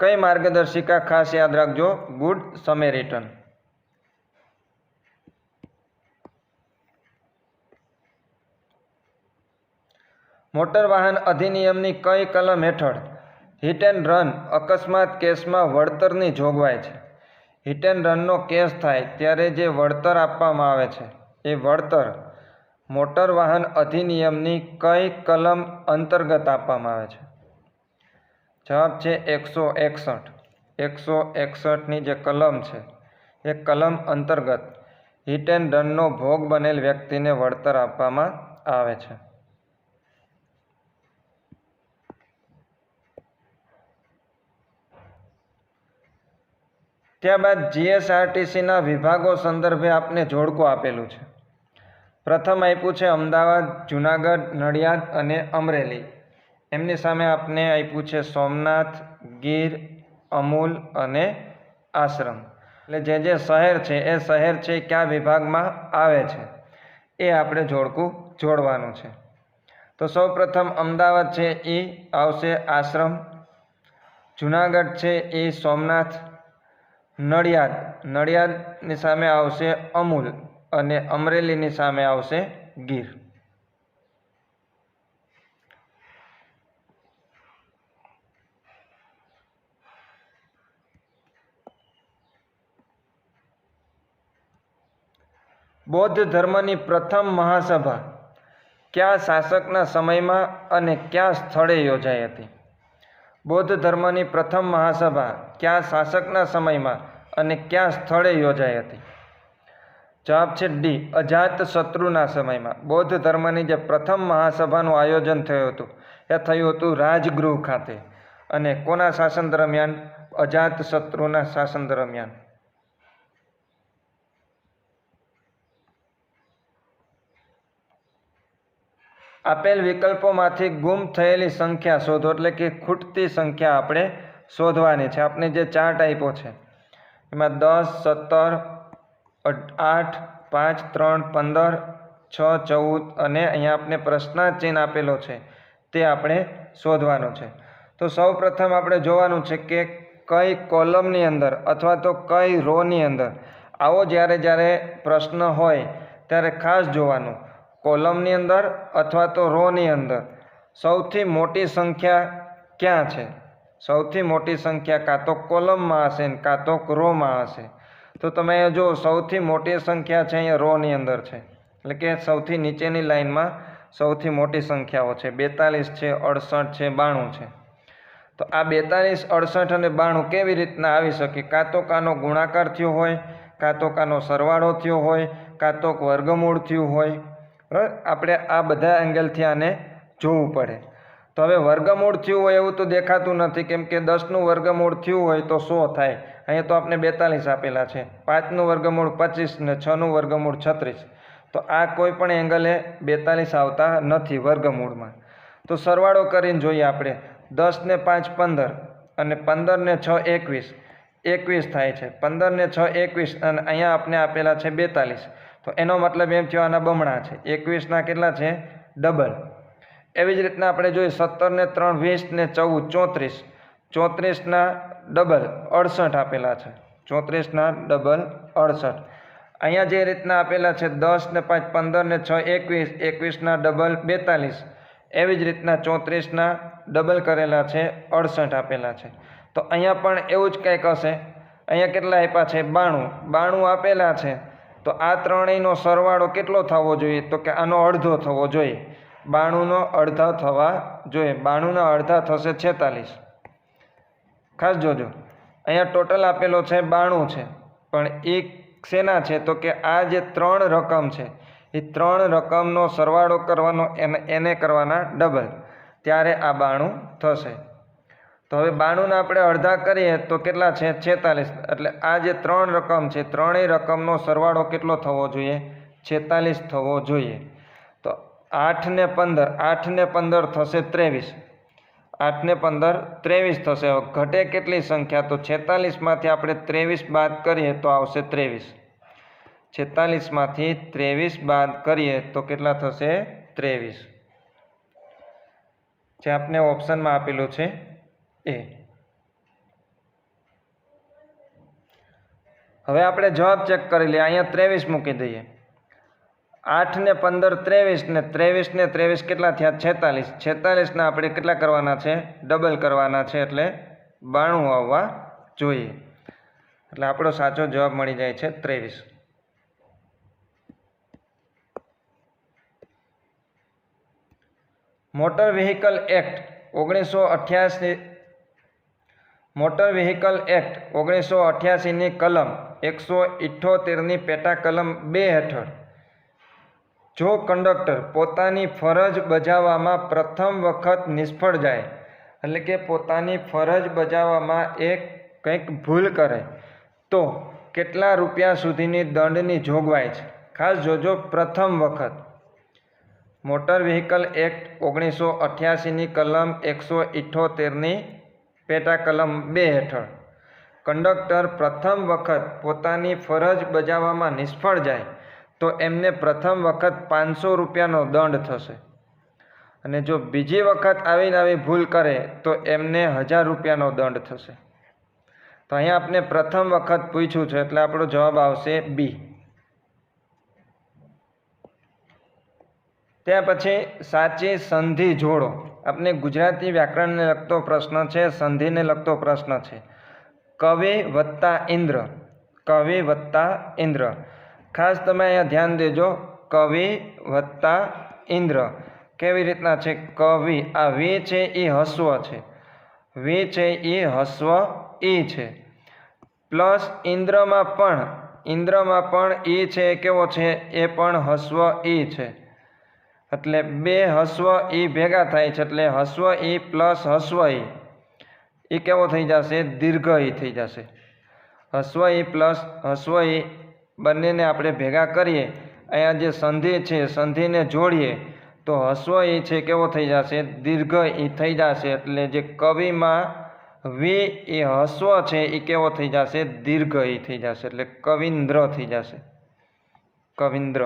કઈ માર્ગદર્શિકા ખાસ યાદ રાખજો? ગુડ સમેરિટન. મોટર વાહન અધિનિયમની કઈ કલમ હેઠળ હિટ એન્ડ રન અકસ્માત કેસમાં વળતરની જોગવાઈ છે? હિટ એન્ડ રનનો કેસ થાય ત્યારે જે વળતર આપવામાં આવે છે એ વળતર મોટર વાહન અધિનિયમની કઈ કલમ અંતર્ગત આપવામાં આવે છે? જવાબ છે 161. 161ની જે કલમ છે એ કલમ અંતર્ગત હિટ એન્ડ રનનો ભોગ બનેલ વ્યક્તિને વળતર આપવામાં આવે છે. ત્યારબાદ જીએસઆરટીસીના વિભાગો સંદર્ભે આપને જોડકું આપેલું છે. પ્રથમ આપ્યું છે અમદાવાદ, જુનાગઢ, નડિયાદ અને અમરેલી. એમની સામે આપને આપ્યું છે સોમનાથ, ગીર, અમૂલ અને આશ્રમ. એટલે જે શહેર છે એ શહેર છે કયા વિભાગમાં આવે છે એ આપણે જોડકું જોડવાનું છે. તો સૌ પ્રથમ અમદાવાદ છે એ આવશે આશ્રમ, જુનાગઢ છે એ સોમનાથ, નડિયાદની સામે આવશે અમૂલ અને અમરેલીની સામે આવશે ગીર. બૌદ્ધ ધર્મની પ્રથમ મહાસભા કયા શાસકના સમયમાં અને કયા સ્થળે યોજાઈ હતી? બૌદ્ધ ધર્મની પ્રથમ મહાસભા કયા શાસકના સમયમાં અને કયા સ્થળે યોજાઈ હતી? જવાબ છે ડી અજાતશત્રુના સમયમાં. બૌદ્ધ ધર્મની જે પ્રથમ મહાસભાનું આયોજન થયું હતું એ થયું હતું રાજગૃહ ખાતે. અને કોના શાસન દરમિયાન? અજાતશત્રુના શાસન દરમિયાન. આપેલ વિકલ્પોમાંથી ગુમ થયેલી સંખ્યા શોધો, એટલે કે ખૂટતી સંખ્યા આપણે શોધવાની છે. આપણે જે ચાર્ટ આપ્યો છે એમાં 10, 17, 8, 5, 3, 15, 6, 14 અને અહીંયા આપણે પ્રશ્નાર્થ ચિહ્ન આપેલો છે તે આપણે શોધવાનું છે. તો સૌ પ્રથમ આપણે જોવાનું છે કે કઈ કોલમની અંદર અથવા તો કઈ રોની અંદર આવો જ્યારે પ્રશ્ન હોય ત્યારે ખાસ જોવાનું કોલમની અંદર અથવા તો રોની અંદર સૌથી મોટી સંખ્યા ક્યાં છે. સૌથી મોટી સંખ્યા કાં તો કોલમમાં હશે ને કાં તો રોમાં હશે. તો તમે જો સૌથી મોટી સંખ્યા છે અહીંયા રોની અંદર છે, એટલે કે સૌથી નીચેની લાઇનમાં સૌથી મોટી સંખ્યાઓ છે. 42 છે, 68 છે, 92 છે. તો આ 42, 68 અને 92 કેવી રીતના આવી શકે? કાં તો કાનો ગુણાકાર થયો હોય, કાં તો કાનો સરવાળો થયો હોય, કાં તો વર્ગમૂળ થયું હોય. બરાબર, આપણે આ બધા એંગલથી આને જોવું પડે. તો હવે વર્ગમૂળ થયું હોય એવું તો દેખાતું નથી, કેમ કે 10નું વર્ગમૂળ થયું હોય તો 100 થાય. અહીંયા તો આપણે 42 આપેલા છે. 5નું વર્ગમૂળ 25 ને 6નું વર્ગમૂળ 36. તો આ કોઈ પણ એંગલે 42 આવતા નથી વર્ગમૂળમાં. તો સરવાળો કરીને જોઈએ આપણે. 10 ને 5 15 અને 15 ને 6 21. 21 થાય છે. 15 ને 6 21 અને અહીંયા આપણે આપેલા છે 42. તો એનો મતલબ એમ થયો આના બમણા છે. 21ના કેટલા છે? ડબલ. એવી જ રીતના આપણે જોઈએ 17 ને 3 20 ને 14 34. 34ના ડબલ 68 આપેલા છે. 34ના ડબલ 68. અહીંયા જે રીતના આપેલા છે 10 ને 5 15 ને 6 21. 21ના ડબલ 42. એવી જ રીતના 34ના ડબલ કરેલા છે 68 આપેલા છે. તો અહીંયા પણ એવું જ કંઈક હશે. અહીંયા કેટલા આપ્યા છે? 92 આપેલા છે. તો આ ત્રણેયનો સરવાળો કેટલો થવો જોઈએ? તો કે આનો અડધો થવો જોઈએ. 92નો અડધા થવા જોઈએ. 92ના અડધા થશે 46. ખાસ જોજો, અહીંયા ટોટલ આપેલો છે 92 છે, પણ એક શેના છે? તો કે આ જે 3 રકમ છે એ 3 રકમનો સરવાળો કરવાનો, એને કરવાના ડબલ, ત્યારે આ 92 થશે. તો હવે 92ના આપણે અડધા કરીએ તો કેટલા છે? 46. એટલે આ જે 3 રકમ છે, ત્રણેય રકમનો સરવાળો કેટલો થવો જોઈએ? 46 થવો જોઈએ. તો 8 ને 15, 8 ને 15 થશે 23. 8 ને 15 23 થશે. ઘટે કેટલી સંખ્યા? તો 46માંથી આપણે 23 બાદ કરીએ તો આવશે 23. 46માંથી 23 બાદ કરીએ તો કેટલા થશે? 23. જે આપણે ઓપ્શનમાં આપેલું છે એ. હવે આપણે જવાબ ચેક કરી લઈએ. અહીંયા 23 મૂકી દઈએ. 8 ને 15 23 ને 23 ને 23 કેટલા થયા? 46. 46ના આપણે કેટલા કરવાના છે? ડબલ કરવાના છે, એટલે 92 આવવા જોઈએ. એટલે આપણો સાચો જવાબ મળી જાય છે 23. Motor vehicle act 1988 motor vehicle act 1988ની કલમ 178ની પેટા કલમ 2 હેઠળ જો કંડક્ટર પોતાની ફરજ બજાવવામાં પ્રથમ વખત નિષ્ફળ જાય, એટલે કે પોતાની ફરજ બજાવવામાં કંઈક ભૂલ કરે, તો કેટલા રૂપિયા સુધીની દંડની જોગવાઈ છે? ખાસ જોજો, પ્રથમ વખત. મોટર વ્હીકલ એક્ટ 1988ની કલમ 178ની પેટા કલમ 2 હેઠળ કંડક્ટર પ્રથમ વખત પોતાની ફરજ બજાવવામાં નિષ્ફળ જાય તો એમને પ્રથમ વખત 500 રૂપિયાનો દંડ થશે, અને જો બીજી વખત આવી ભૂલ કરે તો એમને 1000 રૂપિયાનો દંડ થશે. તો અહીંયા આપણે પ્રથમ વખત પૂછ્યું છે, એટલે આપણો જવાબ આવશે બી. ત્યાર પછી સાચી સંધિ જોડો. આપણે ગુજરાતી વ્યાકરણને લગતો પ્રશ્ન છે, સંધિને લગતો પ્રશ્ન છે. કવિ વત્તા ઇન્દ્ર. કવિ વત્તા ઇન્દ્ર. ખાસ તમે અહીંયા ધ્યાન દેજો. કવિ વત્તા ઇન્દ્ર કેવી રીતના છે? કવિ, આ વી છે એ હસ્વ છે, વી છે એ હસ્વ ઈ છે, પ્લસ ઇન્દ્રમાં પણ ઈ છે, કેવો છે? એ પણ હસ્વ ઈ છે. એટલે બે હસ્વ ઈ ભેગા થાય છે, એટલે હસ્વ ઈ પ્લસ હસ્વ ઈ, એ કેવો થઈ જશે? દીર્ઘ ઈ થઈ જશે. હસ્વ ઈ પ્લસ હસ્વ ઈ બંનેને આપણે ભેગા કરીએ, અહીંયા જે સંધિ છે, સંધિને જોડીએ તો હસ્વ ઈ છે કેવો થઈ જશે? દીર્ઘ ઈ થઈ જશે. એટલે જે કવિમાં વી એ હસ્વ છે એ કેવો થઈ જશે? દીર્ઘ ઈ થઈ જશે. એટલે કવિન્દ્ર થઈ જશે. કવિન્દ્ર.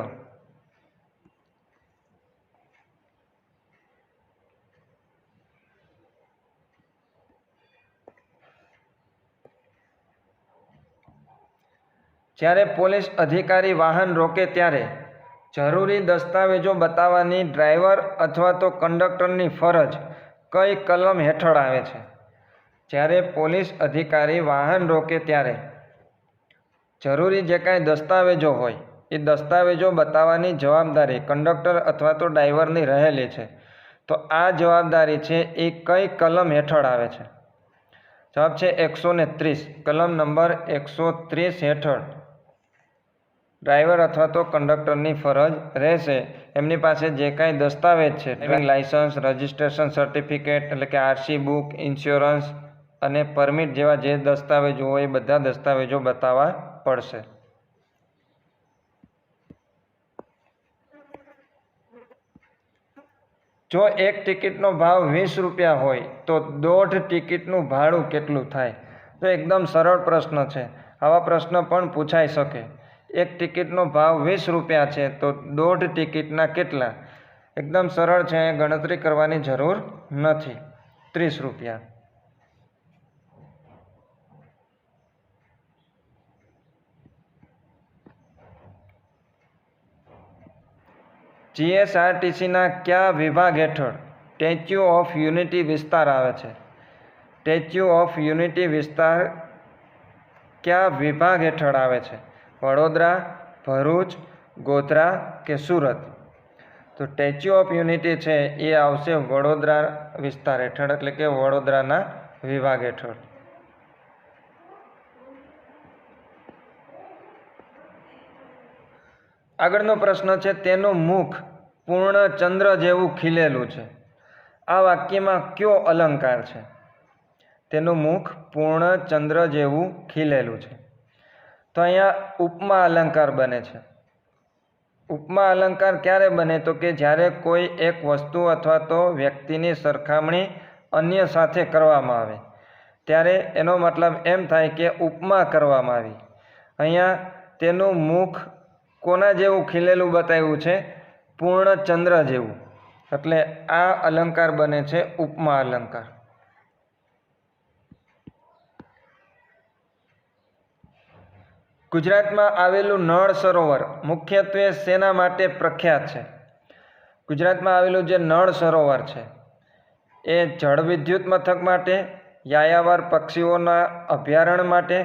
જ્યારે પોલીસ અધિકારી વાહન રોકે ત્યારે જરૂરી દસ્તાવેજો બતાવવાની ડ્રાઈવર અથવા તો કંડક્ટરની ફરજ કઈ કલમ હેઠળ આવે છે? જ્યારે પોલીસ અધિકારી વાહન રોકે ત્યારે જરૂરી જે કાંઈ દસ્તાવેજો હોય એ દસ્તાવેજો બતાવવાની જવાબદારી કંડક્ટર અથવા તો ડ્રાઈવરની રહેલી છે. તો આ જવાબદારી છે એ કઈ કલમ હેઠળ આવે છે? જવાબ છે 130. કલમ નંબર 130 હેઠળ ડ્રાઈવર અથવા તો કંડક્ટરની ફરજ રહેશે એમની પાસે જે કાંઈ દસ્તાવેજ છે, ડ્રાઇવિંગ લાયસન્સ, રજિસ્ટ્રેશન સર્ટિફિકેટ એટલે કે આરસી બુક, ઇન્સ્યોરન્સ અને પરમિટ જેવા જે દસ્તાવેજો હોય એ બધા દસ્તાવેજો બતાવવા પડશે. જો એક ટિકિટનો ભાવ 20 રૂપિયા હોય તો દોઢ ટિકિટનું ભાડું કેટલું થાય? તો એકદમ સરળ પ્રશ્ન છે. આવા પ્રશ્ન પણ પૂછાઈ શકે. એક ટિકિટનો ભાવ 20 રૂપિયા છે તો દોઢ ટિકિટના કેટલા? એકદમ સરળ છે, ગણતરી કરવાની જરૂર નથી. 30 રૂપિયા. જીએસઆરટીસીના કયા વિભાગ હેઠળ સ્ટેચ્યુ ઓફ યુનિટી વિસ્તાર આવે છે? સ્ટેચ્યુ ઓફ યુનિટી વિસ્તાર કયા વિભાગ હેઠળ આવે છે? વડોદરા, ભરૂચ, ગોધરા કે સુરત? તો સ્ટેચ્યુ ઓફ યુનિટી છે એ આવશે વડોદરા વિસ્તાર હેઠળ, એટલે કે વડોદરાના વિભાગ હેઠળ. આગળનો પ્રશ્ન છે, તેનું મુખ પૂર્ણ ચંદ્ર જેવું ખીલેલું છે. આ વાક્યમાં કયો અલંકાર છે? તેનું મુખ પૂર્ણ ચંદ્ર જેવું ખીલેલું છે. તો અહીંયા ઉપમા અલંકાર બને છે. ઉપમા અલંકાર ક્યારે બને? તો કે જ્યારે કોઈ એક વસ્તુ અથવા તો વ્યક્તિની સરખામણી અન્ય સાથે કરવામાં આવે ત્યારે એનો મતલબ એમ થાય કે ઉપમા કરવામાં આવી. અહીંયા તેનું મુખ કોના જેવું ખીલેલું બતાવ્યું છે? પૂર્ણ ચંદ્ર જેવું. એટલે આ અલંકાર બને છે ઉપમા અલંકાર. ગુજરાતમાં આવેલું નળ સરોવર મુખ્યત્વે શેના માટે પ્રખ્યાત છે? ગુજરાતમાં આવેલું જે નળ સરોવર છે એ જળ વિદ્યુત મથક માટે, યાયાવર પક્ષીઓના અભયારણ્ય માટે,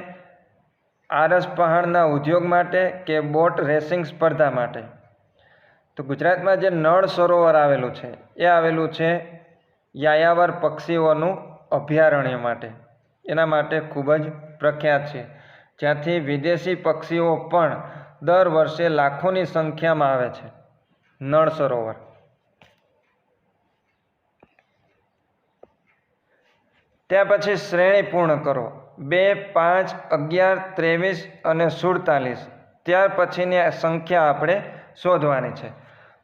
આરસ પહાડના ઉદ્યોગ માટે કે બોટ રેસિંગ સ્પર્ધા માટે? તો ગુજરાતમાં જે નળ સરોવર આવેલું છે એ આવેલું છે યાયાવર પક્ષીઓનું અભયારણ્ય માટે. એના માટે ખૂબ જ પ્રખ્યાત છે, જ્યાંથી વિદેશી પક્ષીઓ પણ દર વર્ષે લાખોની સંખ્યામાં આવે છે. નળ સરોવર. ત્યાર પછી શ્રેણી પૂર્ણ કરો. 2, 5, 11, 23 અને 47. ત્યાર પછીની સંખ્યા આપણે શોધવાની છે.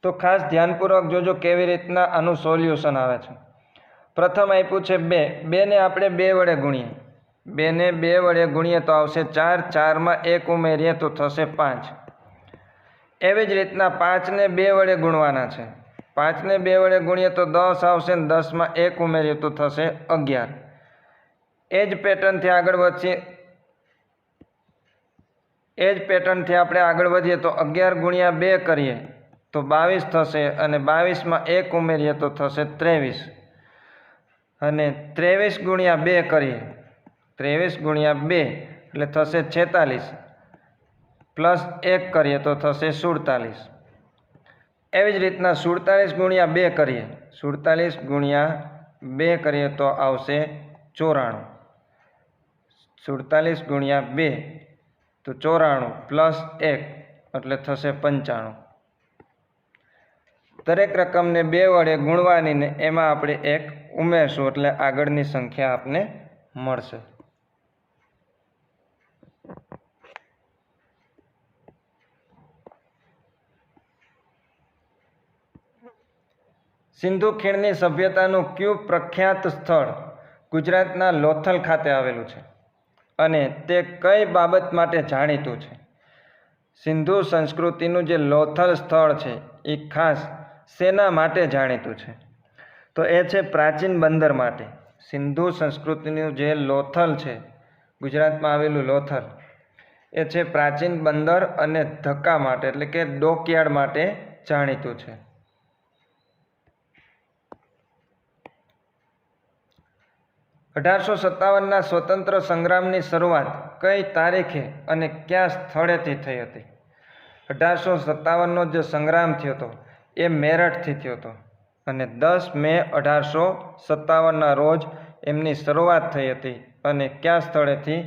તો ખાસ ધ્યાનપૂર્વક જોજો કેવી રીતના આનું સોલ્યુશન આવે છે. પ્રથમ આપ્યું છે 2. 2 ને આપણે 2 વડે ગુણીએ. 2 ને 2 વડે ગુણીએ તો આવશે 4. 4માં 1 ઉમેરીએ તો થશે 5. એવી જ રીતના 5 ને 2 વડે ગુણવાના છે. 5 ને 2 વડે ગુણીએ તો 10 આવશે ને 10માં 1 ઉમેરીએ તો થશે 11. એ જ પેટર્નથી આપણે આગળ વધીએ તો 11 ગુણ્યા 2 કરીએ તો 22 થશે અને 22માં 1 ઉમેરીએ તો થશે 23. અને 23 ગુણ્યા 2 કરીએ, 23 ગુણ્યા 2 એટલે થશે 46 પ્લસ 1 કરીએ તો થશે 47. એવી જ રીતના 47 ગુણ્યા 2 કરીએ, 47 ગુણ્યા 2 કરીએ તો આવશે 94. 47 ગુણ્યા 2 તો 94 પ્લસ 1 એટલે થશે 95. દરેક રકમને 2 વડે ગુણવાની ને એમાં આપણે 1 ઉમેરશું એટલે આગળની સંખ્યા આપને મળશે. સિંધુ ખીણની સભ્યતાનું કયું પ્રખ્યાત સ્થળ ગુજરાતના લોથલ ખાતે આવેલું છે અને તે કઈ બાબત માટે જાણીતું છે? સિંધુ સંસ્કૃતિનું જે લોથલ સ્થળ છે એ ખાસ શેના માટે જાણીતું છે? તો એ છે પ્રાચીન બંદર માટે. સિંધુ સંસ્કૃતિનું જે લોથલ છે, ગુજરાતમાં આવેલું લોથલ, એ છે પ્રાચીન બંદર અને ધક્કા માટે એટલે કે ડોકયાર્ડ માટે જાણીતું છે. ના સ્વતંત્ર સંગ્રામની શરૂઆત કઈ તારીખે અને કયા સ્થળેથી થઈ હતી? 1857નો જે સંગ્રામ થયો હતો એ મેરઠથી થયો હતો અને 10 મે 1857ના રોજ એમની શરૂઆત થઈ હતી અને કયા સ્થળેથી?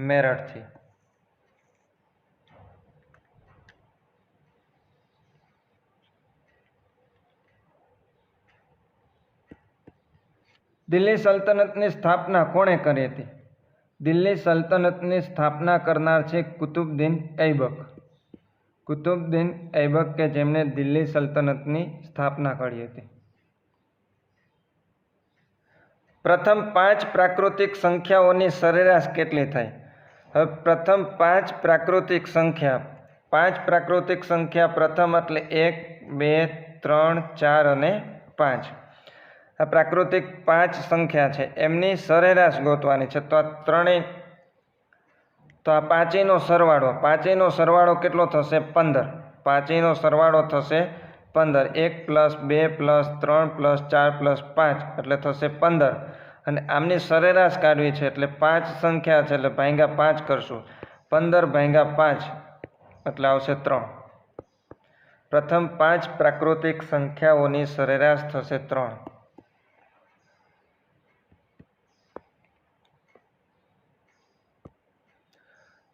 મેરઠથી. દિલ્હી સલ્તનતની સ્થાપના કોણે કરી હતી? દિલ્હી સલ્તનતની સ્થાપના કરનાર છે કુતુબુદ્દીન ઐબક. કુતુબુદ્દીન ઐબક કે જેમણે દિલ્હી સલ્તનતની સ્થાપના કરી હતી. પ્રથમ 5 પ્રાકૃતિક સંખ્યાઓની સરેરાશ કેટલી થાય? હવે પ્રથમ 5 પ્રાકૃતિક સંખ્યા પ્રથમ એટલે 1, 2, 3, 4 અને 5. આ પ્રાકૃતિક 5 સંખ્યા છે, એમની સરેરાશ ગોતવાની છે. તો આ પાંચેયનો સરવાળો કેટલો થશે? 15. પાંચેયનો સરવાળો થશે 15. 1 + 2 + 3 + 4 + 5 એટલે થશે 15. અને આમની સરેરાશ કાઢવી છે એટલે 5 સંખ્યા છે એટલે ભાગ્યા 5 કરશું. 15 ભાગ્યા 5 એટલે આવશે 3. પ્રથમ 5 પ્રાકૃતિક સંખ્યાઓની સરેરાશ થશે 3.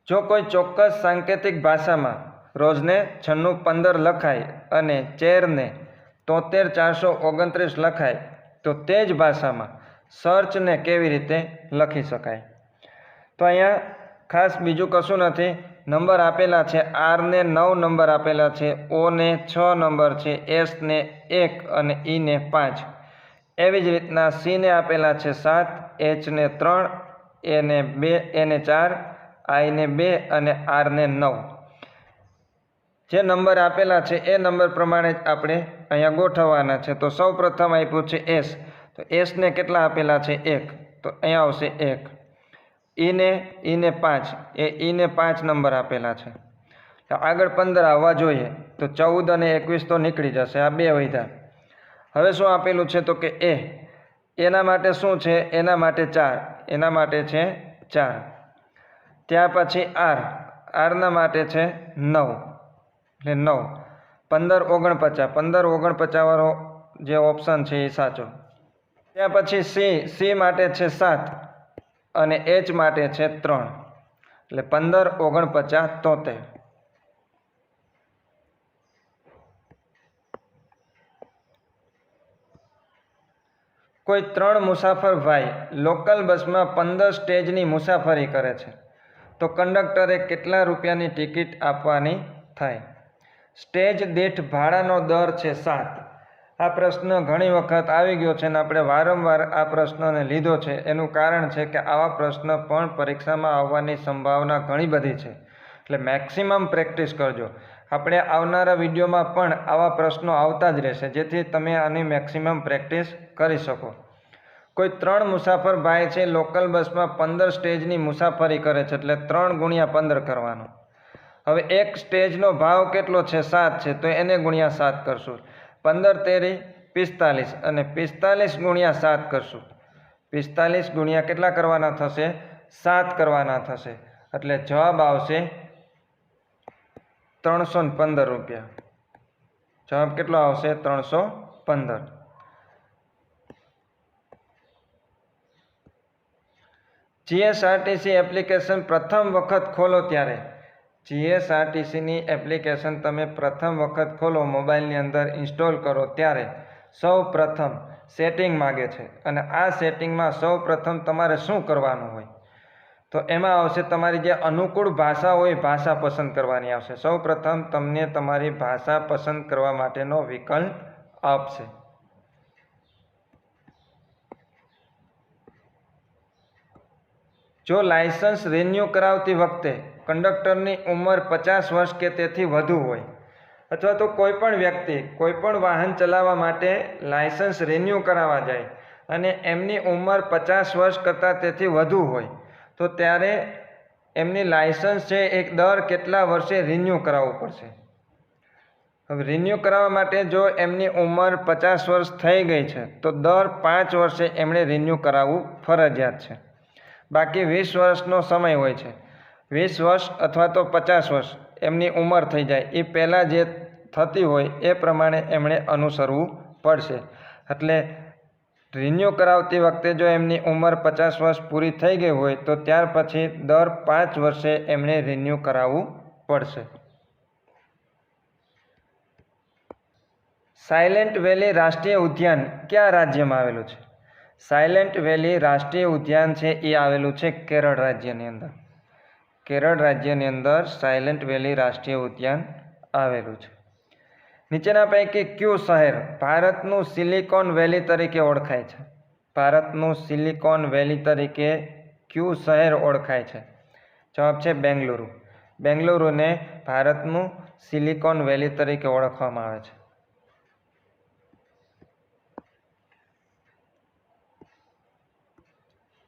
જો કોઈ ચોક્કસ સાંકેતિક ભાષામાં રોજને 9615 લખાય અને ચેરને 73429 લખાય તો તે જ ભાષામાં સર્ચને કેવી રીતે લખી શકાય? તો અહીંયા ખાસ બીજું કશું નથી. નંબર આપેલા છે. આરને 9 નંબર આપેલા છે, ઓને 6 નંબર છે, એસને 1 અને ઈને 5. એવી જ રીતના સીને આપેલા છે 7, એચને 3, એને 2, એને 4, આઈને 2 અને આરને 9. જે નંબર આપેલા છે એ નંબર પ્રમાણે જ આપણે અહીંયા ગોઠવવાના છે. તો સૌ પ્રથમ આપ્યું છે એસ. તો એસને કેટલા આપેલા છે? 1. તો અહીંયા આવશે 1. ઈને 5. ઈને 5 નંબર આપેલા છે. તો આગળ 15 આવવા જોઈએ. તો 14 અને 21 તો નીકળી જશે. આ 2 વધ્યા. હવે શું આપેલું છે? તો કે એના માટે શું છે? એના માટે 4. એના માટે છે 4. ત્યાર પછી આરના માટે છે 9 એટલે 9. 15 49. 15 49 વાળો જે ઓપ્શન છે એ સાચો. ત્યાં પછી સી માટે છે 7 અને એચ માટે છે 3 એટલે 15 49 73. કોઈ 3 મુસાફર ભાઈ લોકલ બસમાં 15 સ્ટેજની મુસાફરી કરે છે તો કંડક્ટરે કેટલા રૂપિયાની ટિકિટ આપવાની થાય? સ્ટેજ દીઠ ભાડાનો દર છે 7. આ પ્રશ્ન ઘણી વખત આવી ગયો છે અને આપણે વારંવાર આ પ્રશ્નને લીધો છે. એનું કારણ છે કે આવા પ્રશ્ન પણ પરીક્ષામાં આવવાની સંભાવના ઘણી બધી છે. એટલે મેક્સિમમ પ્રેક્ટિસ કરજો. આપણે આવનારા વિડીયોમાં પણ આવા પ્રશ્નો આવતા જ રહેશે, જેથી તમે આની મેક્સિમમ પ્રેક્ટિસ કરી શકો. કોઈ 3 મુસાફર ભાઈ છે, લોકલ બસમાં 15 સ્ટેજની મુસાફરી કરે છે એટલે 3 × 15 કરવાનું. હવે એક સ્ટેજનો ભાવ કેટલો છે? 7 છે, તો એને ગુણ્યા 7 કરશું. 15 તેરી 45 અને 45 × 7 કરશું. 45 ગુણ્યા કેટલા કરવાના થશે? 7 કરવાના થશે. એટલે જવાબ આવશે 315 રૂપિયા. જવાબ કેટલો આવશે? 315. જીએસઆરટીસી એપ્લિકેશન પ્રથમ વખત ખોલો ત્યારે જીએસઆરટીસીની એપ્લિકેશન તમે પ્રથમ વખત ખોલો, મોબાઈલની અંદર ઇન્સ્ટોલ કરો ત્યારે સૌ પ્રથમ સેટિંગ માગે છે. અને આ સેટિંગમાં સૌ પ્રથમ તમારે શું કરવાનું હોય? તો એમાં આવશે તમારી જે અનુકૂળ ભાષા હોય ભાષા પસંદ કરવાની આવશે. સૌ પ્રથમ તમને તમારી ભાષા પસંદ કરવા માટેનો વિકલ્પ આપશે. જો લાયસન્સ રિન્યૂ કરાવતી વખતે કંડક્ટરની ઉંમર 50 વર્ષ કે તેથી વધુ હોય અથવા તો કોઈ પણ વ્યક્તિ કોઈ પણ વાહન ચલાવવા માટે લાયસન્સ રિન્યૂ કરાવવા જાય અને એમની ઉંમર 50 વર્ષ કરતાં તેથી વધુ હોય તો ત્યારે એમની લાયસન્સ છે એક દર કેટલા વર્ષે રિન્યૂ કરાવવું પડશે? હવે રિન્યૂ કરાવવા માટે જો એમની ઉંમર 50 વર્ષ થઈ ગઈ છે તો દર 5 વર્ષે એમણે રિન્યૂ કરાવવું ફરજિયાત છે. બાકી 20 વર્ષનો સમય હોય છે. 20 વર્ષ અથવા તો 50 વર્ષ એમની ઉંમર થઈ જાય એ પહેલાં જે થતી હોય એ પ્રમાણે એમણે અનુસરવું પડશે. એટલે રિન્યૂ કરાવતી વખતે જો એમની ઉંમર 50 વર્ષ પૂરી થઈ ગઈ હોય તો ત્યાર પછી દર 5 વર્ષે એમણે રિન્યૂ કરાવવું પડશે. સાયલેન્ટ વેલી રાષ્ટ્રીય ઉદ્યાન કયા રાજ્યમાં આવેલું છે? સાયલેન્ટ વેલી રાષ્ટ્રીય ઉદ્યાન છે એ આવેલું છે કેરળ રાજ્યની અંદર. કેરળ રાજ્યની અંદર સાયલેન્ટ વેલી રાષ્ટ્રીય ઉદ્યાન આવેલું છે. નીચેના પૈકી કયું શહેર ભારતનું સિલિકોન વેલી તરીકે ઓળખાય છે? ભારતનું સિલિકોન વેલી તરીકે કયું શહેર ઓળખાય છે? જવાબ છે બેંગલુરુ. બેંગલુરુને ભારતનું સિલિકોન વેલી તરીકે ઓળખવામાં આવે છે.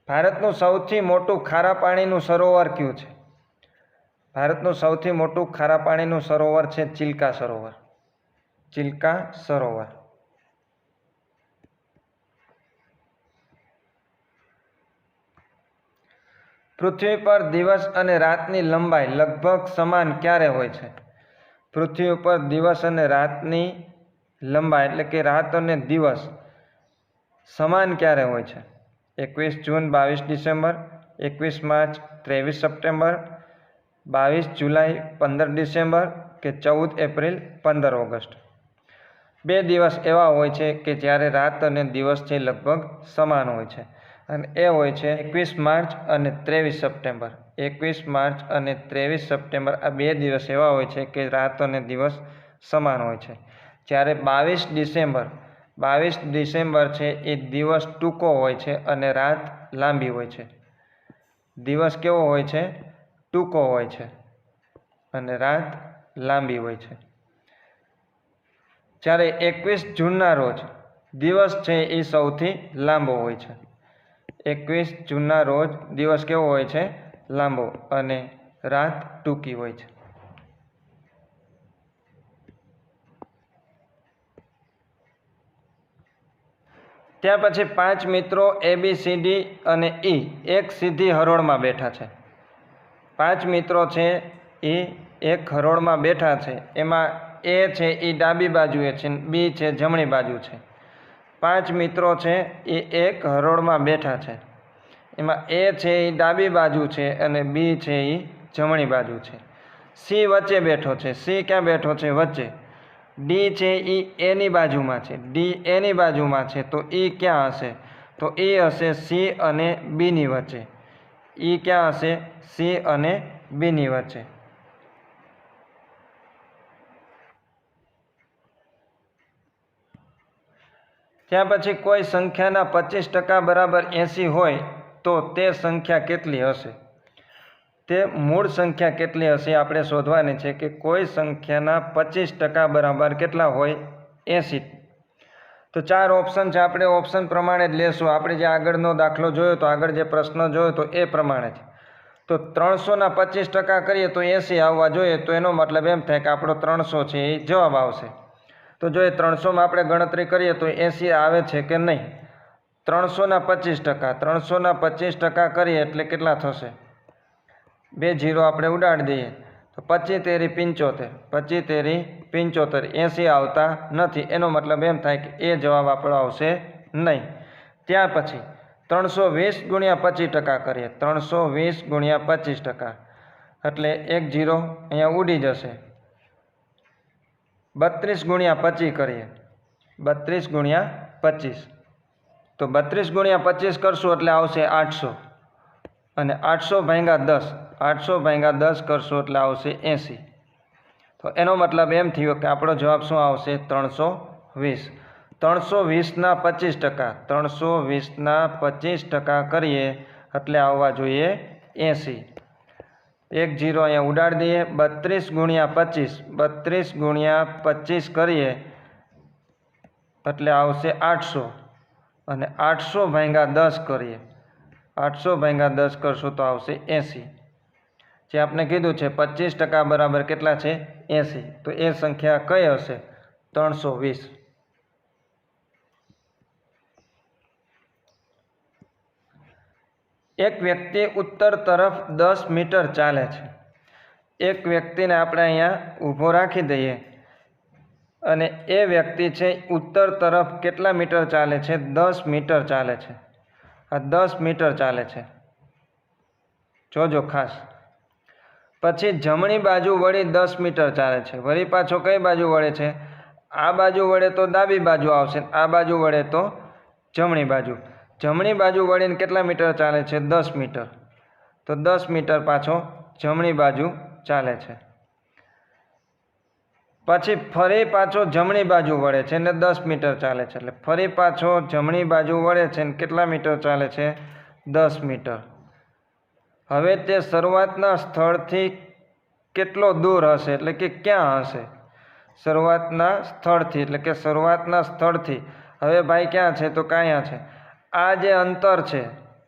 ભારતનું સૌથી મોટું ખારા પાણીનું સરોવર કયું છે? ભારતનું સૌથી મોટું ખારા પાણીનું સરોવર છે ચિલ્કા સરોવર. ચિલ્કા સરોવર. પૃથ્વી પર દિવસ અને રાતની લંબાઈ લગભગ સમાન ક્યારે હોય છે? પૃથ્વી ઉપર દિવસ અને રાતની લંબાઈ એટલે કે રાત અને દિવસ સમાન ક્યારે હોય છે? 21 જૂન 22 ડિસેમ્બર, 21 માર્ચ 23 સપ્ટેમ્બર, 22 જુલાઈ 15 ડિસેમ્બર કે 14 એપ્રિલ 15 ઓગસ્ટ. 2 દિવસ એવા હોય છે કે જ્યારે રાત અને દિવસ છે લગભગ સમાન હોય છે અને એ હોય છે 21 માર્ચ અને 23 સપ્ટેમ્બર. 21 માર્ચ અને 23 સપ્ટેમ્બર આ 2 દિવસ એવા હોય છે કે રાત અને દિવસ સમાન હોય છે. જ્યારે 22 ડિસેમ્બર છે એ દિવસ ટૂંકો હોય છે અને રાત લાંબી હોય છે. દિવસ કેવો હોય છે? ટૂંકો હોય છે અને રાત લાંબી હોય છે. જ્યારે 21 જૂનના રોજ દિવસ છે એ સૌથી લાંબો હોય છે. 21 જૂનના રોજ દિવસ કેવો હોય છે? લાંબો અને રાત ટૂંકી હોય છે. ત્યાર પછી 5 મિત્રો ABCD અને E એક સીધી હરોળમાં બેઠા છે. 5 મિત્રો છે એ એક હરોળમાં બેઠા છે. એમાં A છે એ ડાબી બાજુએ છે, B છે જમણી બાજુ છે. 5 મિત્રો છે એ એક હરોળમાં બેઠા છે. એમાં A છે એ ડાબી બાજુ છે અને B છે એ જમણી બાજુ છે. C વચ્ચે બેઠો છે. C ક્યાં બેઠો છે? વચ્ચે. D છે એ Aની બાજુમાં છે. D Aની બાજુમાં છે તો E ક્યાં હશે? તો E હશે C અને Bની વચ્ચે. E ક્યાં હશે? C અને Bની વચ્ચે. ત્યાં પછી કોઈ સંખ્યાના 25% બરાબર 80 હોય તો તે સંખ્યા કેટલી હશે? તે મૂળ સંખ્યા કેટલી હશે આપણે શોધવાની છે કે કોઈ સંખ્યાના 25% બરાબર કેટલા હોય? 80. તો 4 ઓપ્શન છે. આપણે ઓપ્શન પ્રમાણે જ લેશું. આપણે જે આગળનો દાખલો જોયો તો આગળ જે પ્રશ્ન જોયો તો એ પ્રમાણે જ. તો 300ના 25% કરીએ તો 80 આવવા જોઈએ. તો એનો મતલબ એમ થાય કે આપણો 300 છે એ જવાબ આવશે. તો જો એ 300માં આપણે ગણતરી કરીએ તો 80 આવે છે કે નહીં? 300ના 25%. 300ના 25% કરીએ એટલે કેટલા થશે? 2 0 આપણે ઉડાડી દઈએ તો 25 તેરી 75. 25 તેરી 75. 80 આવતા નથી. એનો મતલબ એમ થાય કે એ જવાબ આપણો આવશે નહીં. ત્યાર પછી 320 ગુણ્યા 25% કરીએ. 320 ગુણ્યા 25% એટલે 1 0 અહીંયા ઉડી જશે. 32 ગુણ્યા 25 કરીએ. 32 ગુણ્યા 25 તો 32 ગુણ્યા 25 કરશું એટલે આવશે 800 અને 800 ભાગ્યા 10. 800 ભાગ્યા 10 કરશું એટલે આવશે 80. તો એનો મતલબ એમ થયો કે આપણો જવાબ શું આવશે? 320. 320ના 25%. 320ના 25% કરીએ એટલે આવવા જોઈએ 80. 1 0 અહીંયા ઉડાડી દઈએ. 32 ગુણ્યા 25. 32 ગુણ્યા 25 કરીએ એટલે આવશે 800 અને 800 ભાગ્યા 10 કરીએ. 800 ભાગ્યા 10 કરશું તો આવશે 80. જે આપણે કીધું છે 25% બરાબર કેટલા છે? 80. તો એ સંખ્યા કઈ હશે? 320. એક વ્યક્તિ ઉત્તર તરફ 10 મીટર ચાલે છે. એક વ્યક્તિને આપણે અહીંયા ઊભો રાખી દઈએ અને એ વ્યક્તિ છે ઉત્તર તરફ કેટલા મીટર ચાલે છે? 10 મીટર ચાલે છે. આ 10 મીટર ચાલે છે, જોજો ખાસ. પછી જમણી બાજુ વળી 10 મીટર ચાલે છે. વળી પાછો કઈ બાજુ વળે છે? આ બાજુ વળે તો ડાબી બાજુ આવશે, આ બાજુ વળે તો જમણી બાજુ. જમણી બાજુ વળીને કેટલા મીટર ચાલે છે? 10 મીટર. તો 10 મીટર પાછો જમણી બાજુ ચાલે છે. પછી ફરી પાછો જમણી બાજુ વળે છે ને 10 મીટર ચાલે છે. એટલે ફરી પાછો જમણી બાજુ વળે છે ને કેટલા મીટર ચાલે છે? 10 મીટર. હવે તે શરૂઆતના સ્થળથી કેટલો દૂર હશે, એટલે કે ક્યાં હશે? શરૂઆતના સ્થળથી, એટલે કે શરૂઆતના સ્થળથી હવે ભાઈ ક્યાં છે? તો ક્યાં છે? આ જે અંતર છે,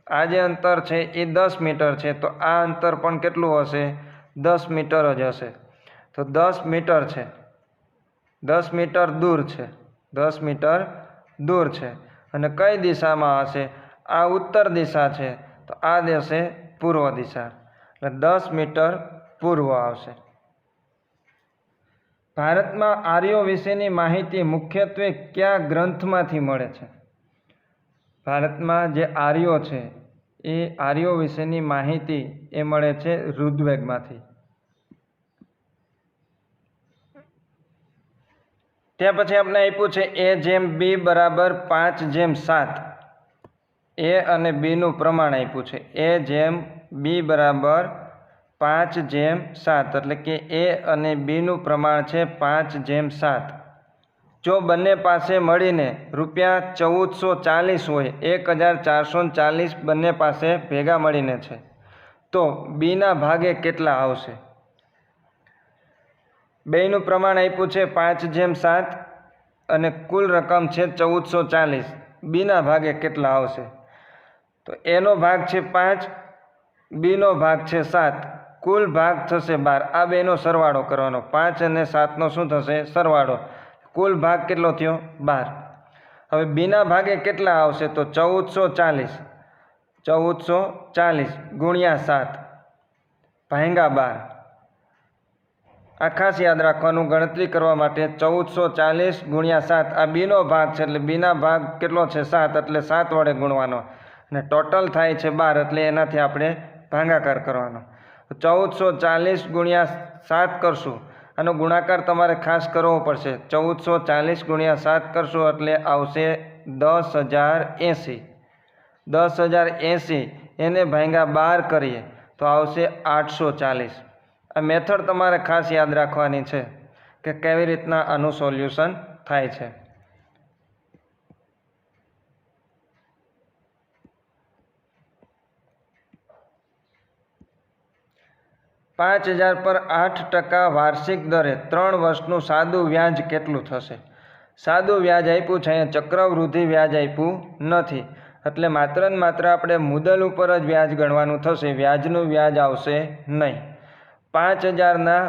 આ જે અંતર છે એ 10 મીટર છે. તો આ અંતર પણ કેટલું હશે? 10 મીટર જ હશે. તો 10 મીટર છે, 10 મીટર દૂર છે, 10 મીટર દૂર છે. અને કઈ દિશામાં હશે? આ ઉત્તર દિશા છે, તો આ દેશે પૂર્વ દિશા. એટલે 10 મીટર પૂર્વ આવશે. ભારતમાં આર્યો વિશેની માહિતી મુખ્યત્વે કયા ગ્રંથમાંથી મળે છે? ભારતમાં જે આર્યો છે એ આર્યો વિશેની માહિતી એ મળે છે ઋગ્વેદમાંથી. ત્યાં પછી આપણે આપ્યું છે A/B બરાબર 5/7. એ અને બીનું પ્રમાણ આપ્યું છે. A/B બરાબર 5/7, એટલે કે એ અને બીનું પ્રમાણ છે 5/7. જો બંને પાસે મળીને ₹1440 હોય, 1440 બંને પાસે ભેગા મળીને છે, તો બીના ભાગે કેટલા આવશે? બેયનું પ્રમાણ આપ્યું છે 5/7 અને કુલ રકમ છે 1440. બીના ભાગે કેટલા આવશે? તો એનો ભાગ છે 5, બીનો ભાગ છે 7, કુલ ભાગ થશે 12. આ બેનો સરવાળો કરવાનો. 5 અને 7નો શું થશે? સરવાળો. કુલ ભાગ કેટલો થયો? 12. હવે બીના ભાગે કેટલા આવશે? તો 1440. 1440 ગુણ્યા 7 ભાંગ્યા 12. આ ખાસ યાદ રાખવાનું ગણતરી કરવા માટે. 1440 ગુણ્યા 7 આ બીનો ભાગ છે, એટલે બીના ભાગ કેટલો છે? 7, એટલે 7 વડે ગુણવાનો. અને ટોટલ થાય છે 12, એટલે એનાથી આપણે ભાગાકાર કરવાનો. 1440 ગુણ્યા 7 કરશું. આનો ગુણાકાર તમારે ખાસ કરવો પડશે. 1440 ગુણ્યા 7 કરશું એટલે આવશે 10,080. 10,080 એને ભાગ્યા 12 કરીએ તો આવશે 840. આ મેથડ તમારે ખાસ યાદ રાખવાની છે કે કેવી રીતના આનું સોલ્યુશન થાય છે. $5,000 પર 8% વાર્ષિક દરે 3 વર્ષનું સાદું વ્યાજ કેટલું થશે? સાદું વ્યાજ આપ્યું છે, અહીંયા ચક્રવૃદ્ધિ વ્યાજ આપ્યું નથી. એટલે માત્ર ને માત્ર આપણે મુદ્દલ ઉપર જ વ્યાજ ગણવાનું થશે. વ્યાજનું વ્યાજ આવશે નહીં. 5,000ના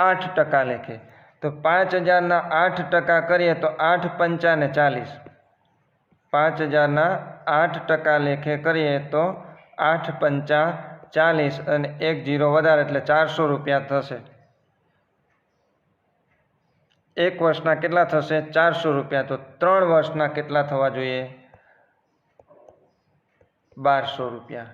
8% લેખે. તો 5,000ના 8% કરીએ તો 8 પંચાને 40. 5,000ના 8% લેખે કરીએ તો 8 પંચા 40 અને 1 0 વધારે એટલે ₹400 થશે. 1 વર્ષના કેટલા થશે? ₹400. તો 3 વર્ષના કેટલા થવા જોઈએ? ₹1,200.